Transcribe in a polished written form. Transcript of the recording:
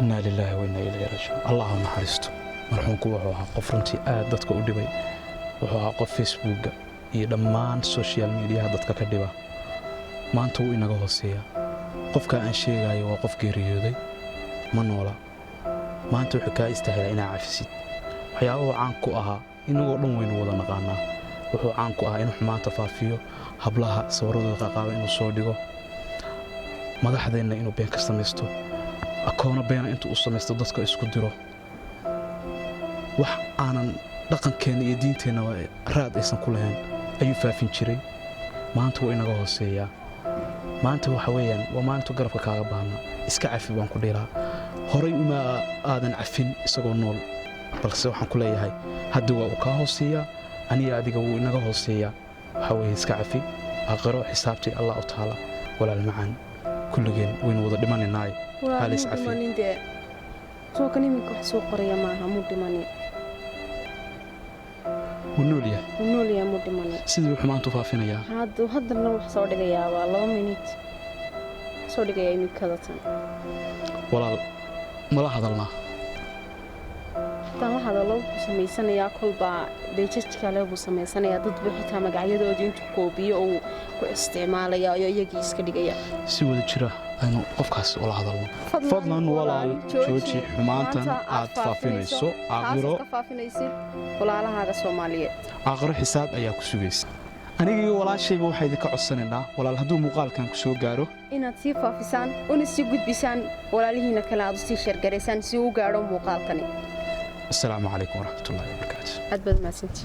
إنا لله وإنا إليه راجعون. اللهم حرسته مرحومك وحوها قفرنتي ددك u dhibay wuxuu qof Facebook iyo dhammaan social media dadka ka dhiba maanta uu inaga hooseeya qofka aan sheegayo waa qof geeriyooday ma noola maanta wuxuu ka istaahilaa inaa cafisid waxyaabo caan ku ahaa inagoo dhan weyn wada naqaanaa wuxuu caan ku ahaa inuu xumaanta faafiyo hablaha sawirradooda qaaqaaba inuu soo dhigo madaxdeena inuu been ka samaysto akoona beena intuu u samaysto dadka isku diro wax aanan dhaqankeena iyo diinteena raad aysan ku lahayn ayuu faafin jiray maanta wuu inaga hooseeyaa maanta waxa weeyaan waa maalintu garabka kaaga baahna iska cafi baan ku dhiraa horay uma aadan cafin isagoo nool balse waxaan ku leeyahay hadda waa uu kaa hooseeyaa aniga adiga wuu inaga hooseeyaa waxa weeye iska cafi aqaro xisaabtii allah u taala walaal macaan kulligeen waynu wada dhimanaynaay halis cafi soo kan iminka wax soo qoraya maaha muu dhimanin ونوليا مدمنة سيدي وحمان تفافينا يا هذا النوع صار دقيقة والله منيت صار دقيقة يمي كذا ولا ملاحظ الله تام هذا لو بسمي سنة يأكل با بيجتك على بسمي سنة يضد بحثها مقعيد ودين تقوبي أو استعمال يا يجيس كدقيقة سوى الشراء أنا قفكاس ولا هذا الله فضلا ولا جوجي حمانتا عطفافينيسو عقيرو ولا على هذا الصومالية عقيرو حساب أيا كسوغيس أنا ولا شيء واحد ذكر عصننا ولا الهدو مقال كان كسو جارو إن تصيفا فيسان ونسيجود بيسان ولا ليه نكلا عدسي شرجريسان سيو جارو مقال كني السلام عليكم ورحمة الله وبركاته أدبر ما سنتي